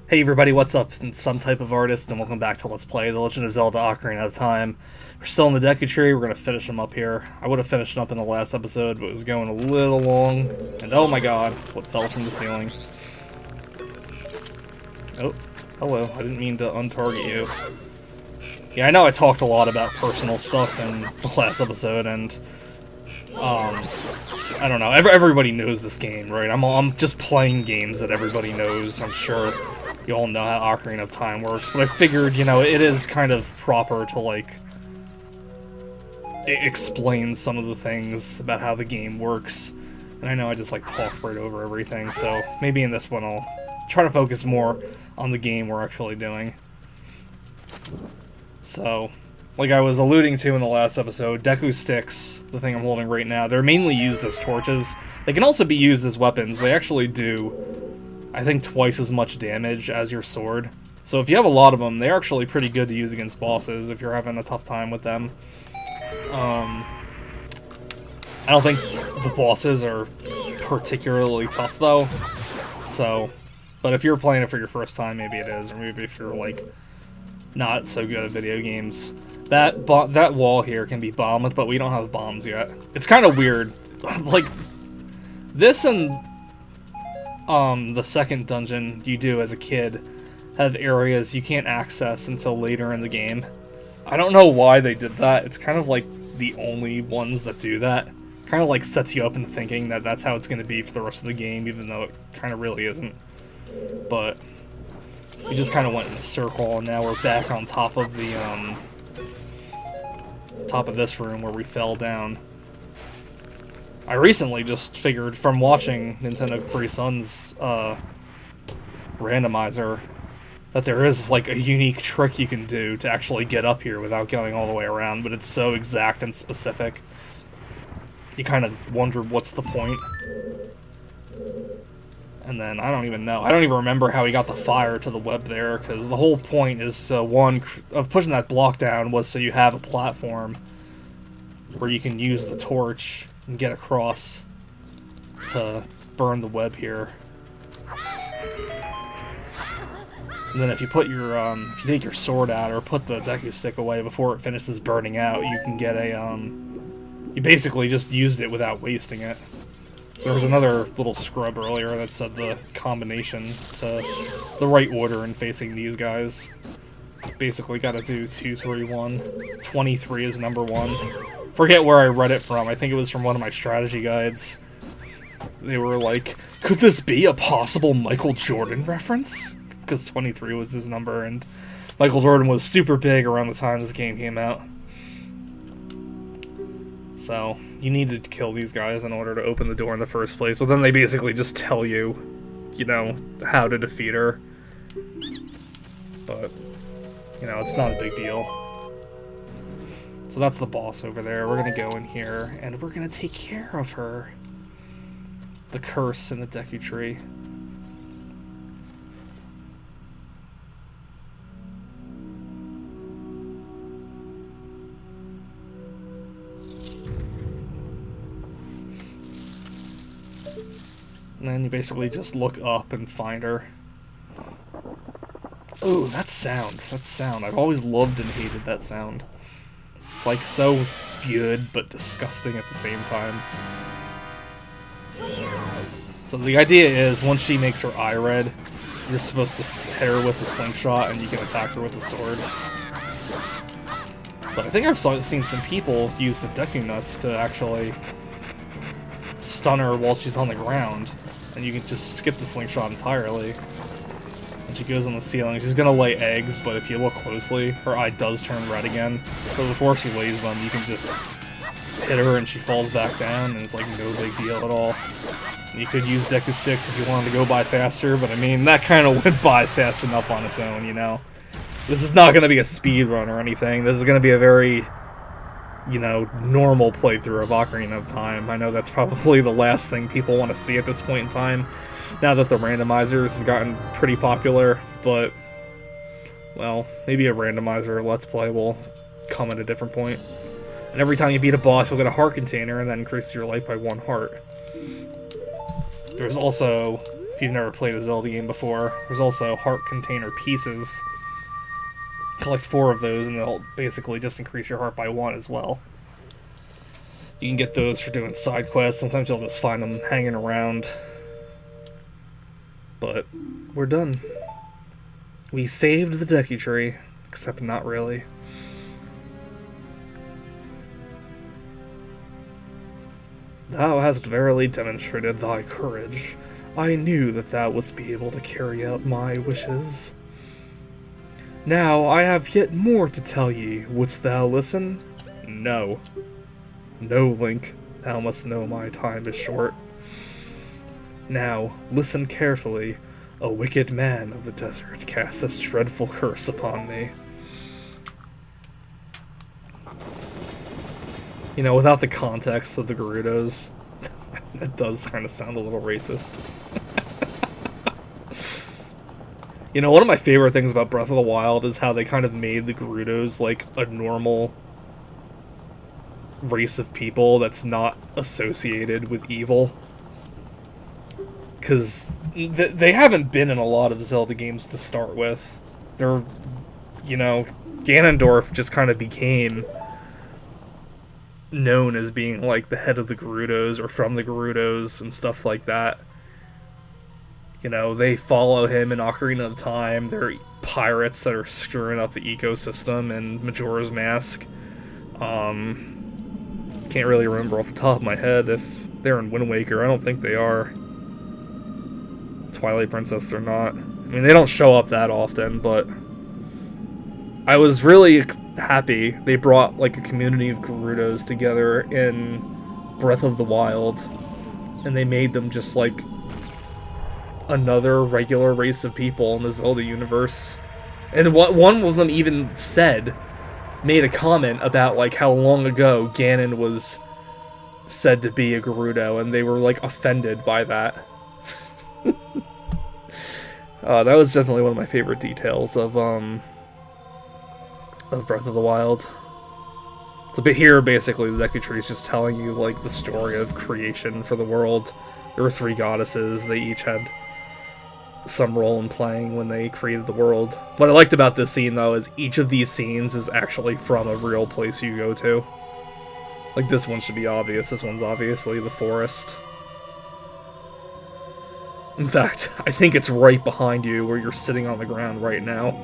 Hey everybody, what's up? It's some type of artist, and welcome back to Let's Play The Legend of Zelda Ocarina of Time. We're still in the Deku Tree, we're going to finish them up here. I would have finished them up in the last episode, but it was going a little long. And oh my god, what fell from the ceiling. Oh, hello, I didn't mean to untarget you. Yeah, I know I talked a lot about personal stuff in the last episode, and I don't know, everybody knows this game, right? I'm just playing games that everybody knows. I'm sure you all know how Ocarina of Time works, but I figured, you know, it is kind of proper to, like, explain some of the things about how the game works. And I know I just, like, talk right over everything, so maybe in this one I'll try to focus more on the game we're actually doing. So, like I was alluding to in the last episode, Deku Sticks, the thing I'm holding right now, they're mainly used as torches. They can also be used as weapons. They actually do, I think, twice as much damage as your sword. So if you have a lot of them, they're actually pretty good to use against bosses if you're having a tough time with them. I don't think the bosses are particularly tough, though. So, but if you're playing it for your first time, maybe it is. Or maybe if you're, like, not so good at video games. That wall here can be bombed, but we don't have bombs yet. It's kind of weird. Like, this and the second dungeon you do as a kid have areas you can't access until later in the game. I don't know why they did that. It's kind of like the only ones that do that. Kind of like sets you up into thinking that that's how it's going to be for the rest of the game, even though it kind of really isn't. But we just kind of went in a circle, and now we're back on top of the top of this room where we fell down. I recently just figured from watching Nintendo Capri Sun's randomizer that there is, like, a unique trick you can do to actually get up here without going all the way around, but it's so exact and specific. You kind of wonder what's the point. And then, I don't even know. I don't even remember how he got the fire to the web there, because the whole point is, one, of pushing that block down was so you have a platform where you can use the torch and get across to burn the web here. And then if you put your, if you take your sword out or put the Deku Stick away before it finishes burning out, you can get a, you basically just used it without wasting it. There was another little scrub earlier that said the combination to the right order in facing these guys. Basically gotta do 2, 3, 1. 23 is number 1. Forget where I read it from. I think it was from one of my strategy guides. They were like, could this be a possible Michael Jordan reference? Because 23 was his number, and Michael Jordan was super big around the time this game came out. So, you need to kill these guys in order to open the door in the first place, but then they basically just tell you, you know, how to defeat her. But, you know, it's not a big deal. So that's the boss over there. We're gonna go in here, and we're gonna take care of her. The curse in the Deku Tree. And then you basically just look up and find her. Ooh, that sound. That sound. I've always loved and hated that sound. It's like so good, but disgusting at the same time. So the idea is, once she makes her eye red, you're supposed to hit her with a slingshot and you can attack her with a sword. But I think I've seen some people use the Deku Nuts to actually stun her while she's on the ground. And you can just skip the slingshot entirely. And she goes on the ceiling. She's gonna lay eggs, but if you look closely, her eye does turn red again. So before she lays them, you can just hit her and she falls back down, and it's like no big deal at all. And you could use Deku Sticks if you wanted to go by faster, but I mean, that kind of went by fast enough on its own, you know? This is not gonna be a speed run or anything. This is gonna be a very, you know, normal playthrough of Ocarina of Time. I know that's probably the last thing people want to see at this point in time, now that the randomizers have gotten pretty popular, but, well, maybe a randomizer Let's Play will come at a different point. And every time you beat a boss, you'll get a heart container, and that increases your life by 1 heart. There's also, if you've never played a Zelda game before. There's also heart container pieces. Collect 4 of those and they'll basically just increase your heart by 1 as well. You can get those for doing side quests. Sometimes you'll just find them hanging around. But we're done. We saved the Deku Tree, except not really. Thou hast verily demonstrated thy courage. I knew that thou wouldst be able to carry out my wishes. Now I have yet more to tell ye. Wouldst thou listen? No. No, Link. Thou must know my time is short. Now, listen carefully. A wicked man of the desert cast this dreadful curse upon me. You know, without the context of the Gerudos, that does kind of sound a little racist. You know, one of my favorite things about Breath of the Wild is how they kind of made the Gerudos like a normal race of people that's not associated with evil. Because they haven't been in a lot of Zelda games to start with. They're, you know, Ganondorf just kind of became known as being like the head of the Gerudos or from the Gerudos and stuff like that. You know, they follow him in Ocarina of Time. They're pirates that are screwing up the ecosystem in Majora's Mask. Can't really remember off the top of my head if they're in Wind Waker. I don't think they are. Twilight Princess, they're not. I mean, they don't show up that often, but I was really happy they brought like a community of Gerudos together in Breath of the Wild, and they made them just like another regular race of people in the Zelda universe. And what one of them even made a comment about like how long ago Ganon was said to be a Gerudo, and they were like offended by that. That was definitely one of my favorite details of Breath of the Wild. So, but here, basically, the Deku Tree is just telling you like the story of creation for the world. There were 3 goddesses. They each had some role in playing when they created the world. What I liked about this scene, though, is each of these scenes is actually from a real place you go to. Like, this one should be obvious. This one's obviously the forest. In fact, I think it's right behind you where you're sitting on the ground right now.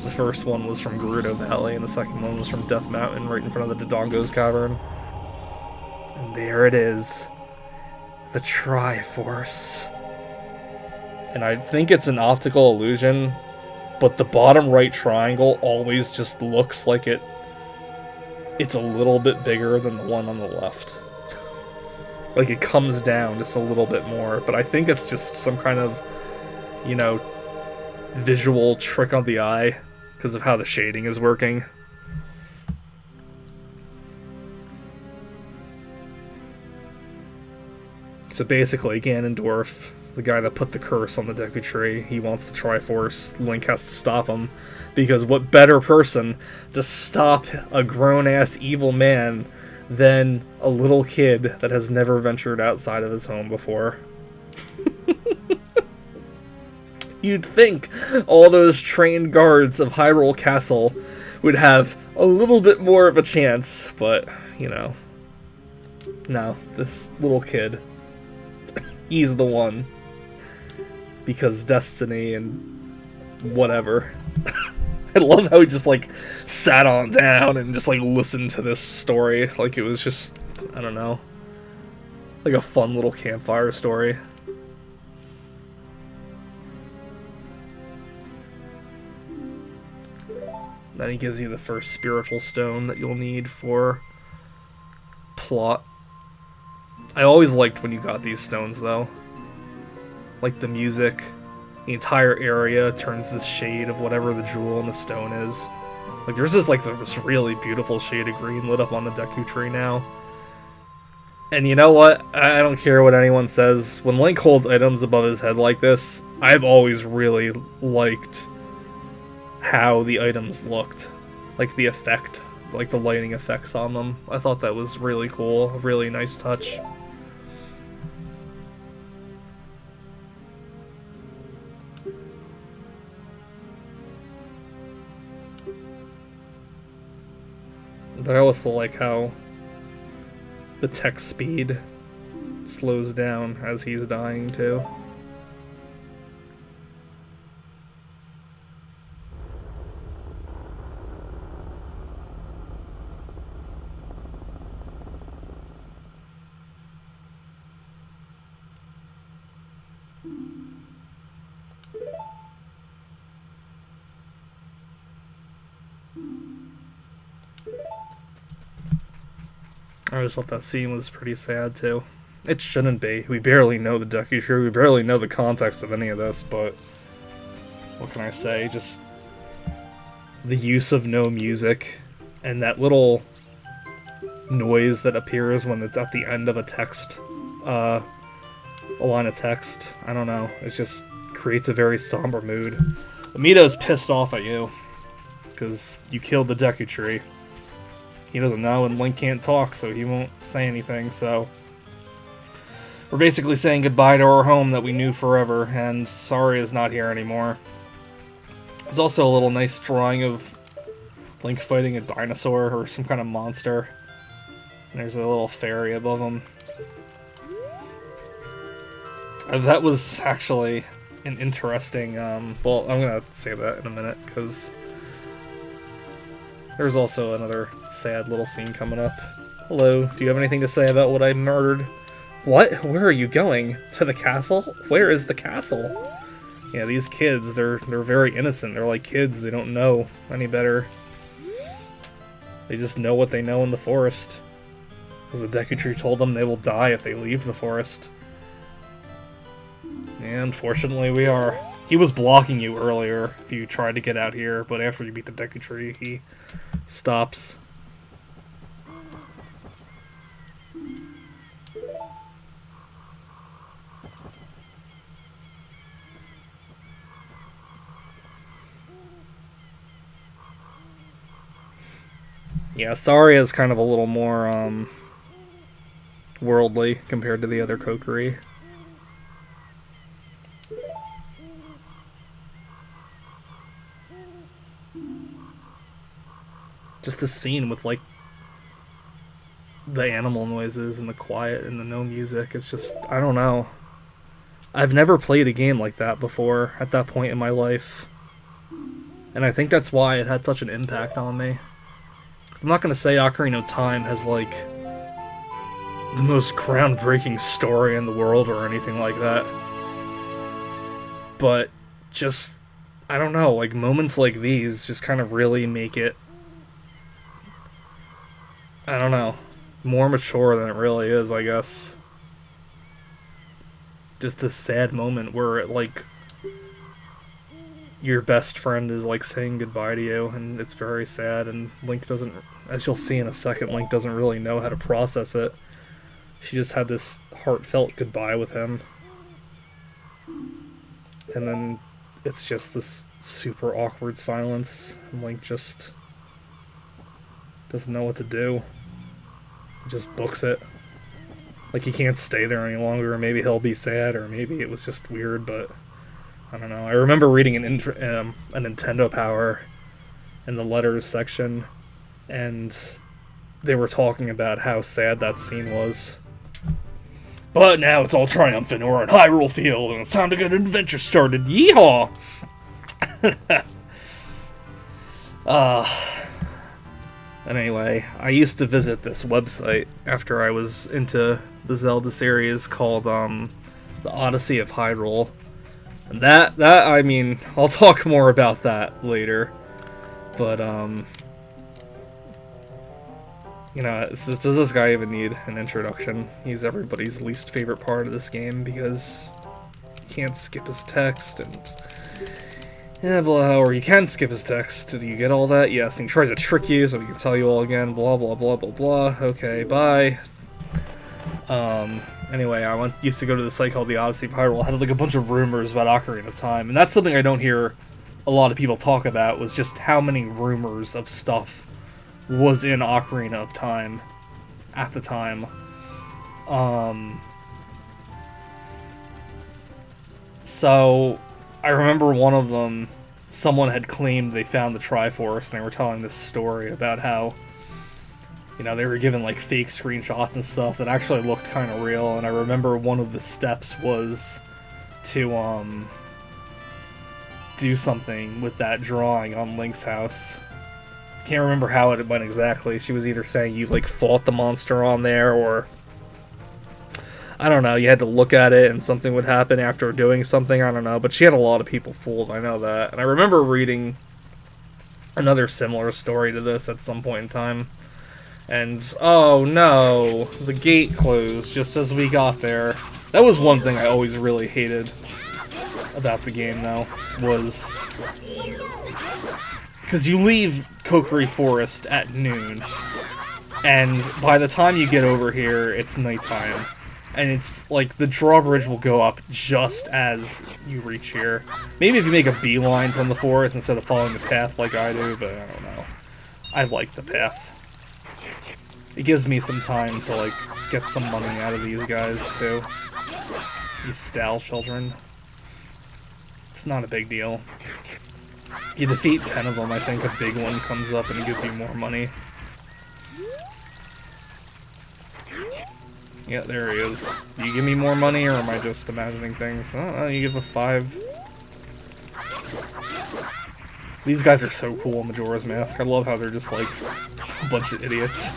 The first one was from Gerudo Valley, and the second one was from Death Mountain, right in front of the Dodongo's Cavern. And there it is. The Triforce. And I think it's an optical illusion, but the bottom right triangle always just looks like it's a little bit bigger than the one on the left. Like, it comes down just a little bit more, but I think it's just some kind of, you know, visual trick on the eye because of how the shading is working. So basically, Ganondorf, the guy that put the curse on the Deku Tree, he wants the Triforce. Link has to stop him, because what better person to stop a grown-ass evil man than a little kid that has never ventured outside of his home before? You'd think all those trained guards of Hyrule Castle would have a little bit more of a chance, but, you know, no, this little kid, he's the one. Because destiny and whatever. I love how he just, like, sat on down and just, like, listened to this story. Like, it was just, I don't know, like a fun little campfire story. Then he gives you the first spiritual stone that you'll need for plot. I always liked when you got these stones, though. Like, the music, the entire area turns this shade of whatever the jewel in the stone is. Like, there's this really beautiful shade of green lit up on the Deku Tree now. And you know what? I don't care what anyone says. When Link holds items above his head like this, I've always really liked how the items looked. Like, the effect, like the lighting effects on them. I thought that was really cool, a really nice touch. But I also like how the text speed slows down as he's dying too. I just thought that scene was pretty sad too. It shouldn't be. We barely know the Deku Tree, we barely know the context of any of this, but what can I say? Just the use of no music and that little noise that appears when it's at the end of a text, a line of text. I don't know. It just creates a very somber mood. Amito's pissed off at you because you killed the Deku Tree. He doesn't know, and Link can't talk, so he won't say anything, so we're basically saying goodbye to our home that we knew forever, and Sari is not here anymore. There's also a little nice drawing of Link fighting a dinosaur or some kind of monster. And there's a little fairy above him. That was actually an interesting, well, I'm gonna say that in a minute, because there's also another sad little scene coming up. Hello, do you have anything to say about what I murdered? What? Where are you going? To the castle? Where is the castle? Yeah, these kids, they're very innocent. They're like kids, they don't know any better. They just know what they know in the forest. Because the Deku Tree told them they will die if they leave the forest. And unfortunately we are. He was blocking you earlier if you tried to get out here, but after you beat the Deku Tree, he stops. Yeah, Saria is kind of a little more, worldly compared to the other Kokiri. Just the scene with, like, the animal noises and the quiet and the no music, it's just, I don't know. I've never played a game like that before at that point in my life. And I think that's why it had such an impact on me. I'm not gonna say Ocarina of Time has, like, the most groundbreaking story in the world or anything like that. But just, I don't know, like, moments like these just kind of really make it, I don't know, more mature than it really is, I guess. Just this sad moment where it, like, your best friend is, like, saying goodbye to you, and it's very sad, and Link doesn't, as you'll see in a second, Link doesn't really know how to process it. She just had this heartfelt goodbye with him. And then it's just this super awkward silence, and Link just doesn't know what to do. He just books it. Like, he can't stay there any longer, or maybe he'll be sad, or maybe it was just weird, but I don't know. I remember reading a Nintendo Power in the letters section, and they were talking about how sad that scene was. But now it's all triumphant. We're at Hyrule Field, and it's time to get an adventure started. Yeehaw! Anyway, I used to visit this website after I was into the Zelda series called, The Odyssey of Hyrule. And that, I mean, I'll talk more about that later. But, you know, does this guy even need an introduction? He's everybody's least favorite part of this game because you can't skip his text and... yeah, blah, or you can skip his text. Do you get all that? Yes, and he tries to trick you so he can tell you all again, blah, blah, blah, blah, blah. Okay, bye. Anyway, I used to go to the site called The Odyssey of Hyrule. It had, like, a bunch of rumors about Ocarina of Time, and that's something I don't hear a lot of people talk about, was just how many rumors of stuff was in Ocarina of Time at the time. So I remember one of them, someone had claimed they found the Triforce, and they were telling this story about how you know, they were given like fake screenshots and stuff that actually looked kind of real. And I remember one of the steps was to do something with that drawing on Link's house. Can't remember how it went exactly. She was either saying you like fought the monster on there, or I don't know, you had to look at it and something would happen after doing something, I don't know, but she had a lot of people fooled, I know that. And I remember reading another similar story to this at some point in time. And, oh no, the gate closed just as we got there. That was one thing I always really hated about the game, though, was because you leave Kokiri Forest at noon, and by the time you get over here, it's nighttime. And it's like the drawbridge will go up just as you reach here. Maybe if you make a beeline from the forest instead of following the path like I do, but I don't know. I like the path. It gives me some time to like get some money out of these guys too. These Stal children. It's not a big deal. If you defeat 10 of them, I think a big one comes up and gives you more money. Yeah, there he is. Do you give me more money, or am I just imagining things? I don't know, you give a 5. These guys are so cool in Majora's Mask. I love how they're just like a bunch of idiots.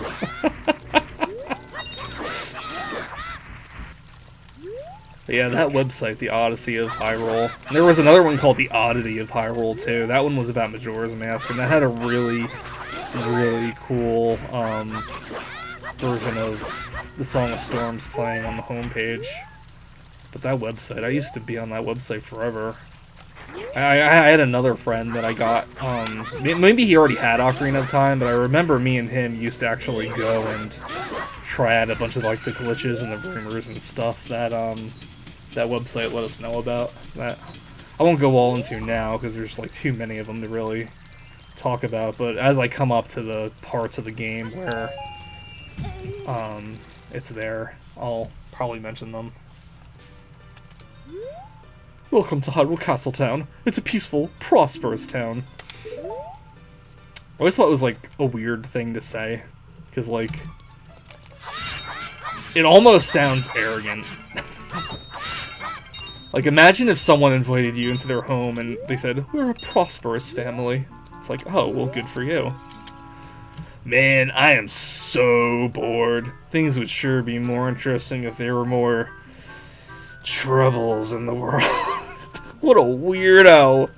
But yeah, that website, the Odyssey of Hyrule. And there was another one called the Oddity of Hyrule too. That one was about Majora's Mask, and that had a really, really cool version of the Song of Storms playing on the homepage. But that website, I used to be on that website forever. I had another friend that I got, maybe he already had Ocarina of Time, but I remember me and him used to actually go and try out a bunch of like the glitches and the rumors and stuff that that website let us know about. That I won't go all into now because there's like too many of them to really talk about, but as I come up to the parts of the game where it's there, I'll probably mention them. Welcome to Hyrule Castletown. It's a peaceful, prosperous town. I always thought it was like a weird thing to say, because like it almost sounds arrogant. Like, imagine if someone invited you into their home and they said, "We're a prosperous family." It's like, oh, well, good for you. Man, I am so bored. Things would sure be more interesting if there were more troubles in the world. What a weirdo.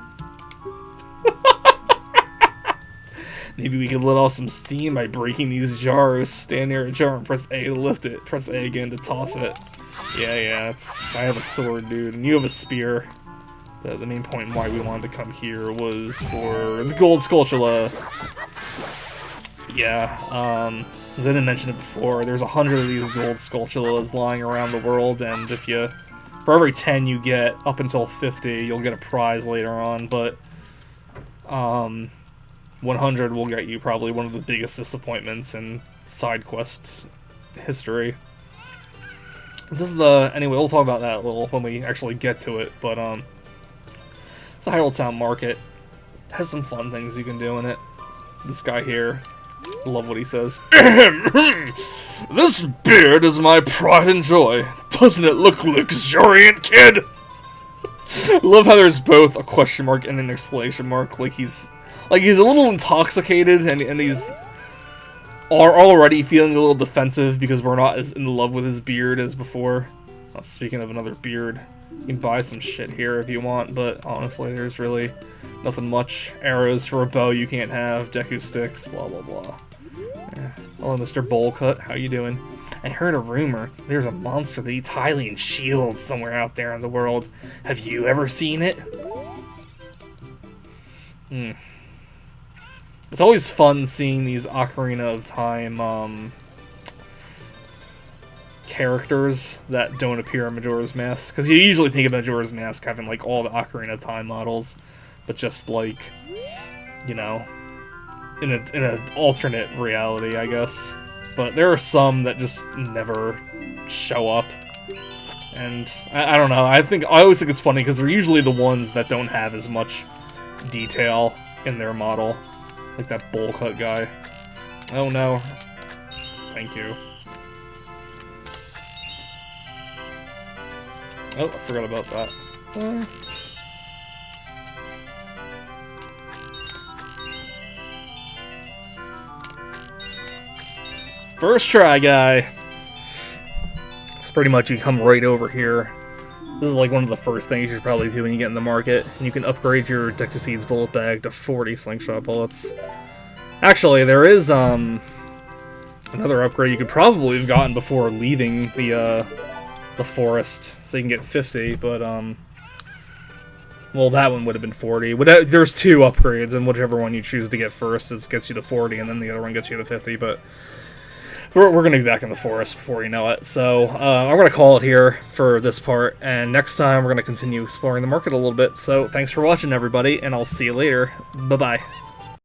Maybe we could let off some steam by breaking these jars. Stand near a jar and press A to lift it. Press A again to toss it. Yeah, I have a sword, dude, and you have a spear. The main point why we wanted to come here was for the gold Skulltula. Yeah, since I didn't mention it before, there's 100 of these gold Skulltulas lying around the world, and if you, for every 10 you get, up until 50, you'll get a prize later on, but 100 will get you probably one of the biggest disappointments in side quest history. This is anyway, we'll talk about that a little when we actually get to it, but it's the Hyrule Town Market. It has some fun things you can do in it. This guy here, I love what he says. This beard is my pride and joy. Doesn't it look luxuriant, kid? I love how there's both a question mark and an exclamation mark. Like he's a little intoxicated, and he's already feeling a little defensive because we're not as in love with his beard as before. Speaking of another beard, you can buy some shit here if you want, but honestly, there's really nothing much. Arrows for a bow you can't have, Deku sticks, blah blah blah. Hello, Mr. Bowlcut, how you doing? I heard a rumor. There's a monster that eats Hylian shields somewhere out there in the world. Have you ever seen it? It's always fun seeing these Ocarina of Time characters that don't appear in Majora's Mask, because you usually think of Majora's Mask having like all the Ocarina of Time models, but just like, you know, in an alternate reality, I guess. But there are some that just never show up, and I don't know. I always think it's funny because they're usually the ones that don't have as much detail in their model. Like that bowl cut guy. Oh no. Thank you. Oh, I forgot about that. First try, guy. So pretty much you come right over here. This is like one of the first things you should probably do when you get in the market. And you can upgrade your Deku Seeds bullet bag to 40 slingshot bullets. Actually, there is another upgrade you could probably have gotten before leaving the forest, so you can get 50, but well, that one would have been 40. There's 2 upgrades, and whichever one you choose to get first gets you to 40, and then the other one gets you to 50, but we're going to be back in the forest before you know it. So I'm going to call it here for this part, and next time we're going to continue exploring the market a little bit. So thanks for watching, everybody, and I'll see you later. Bye-bye.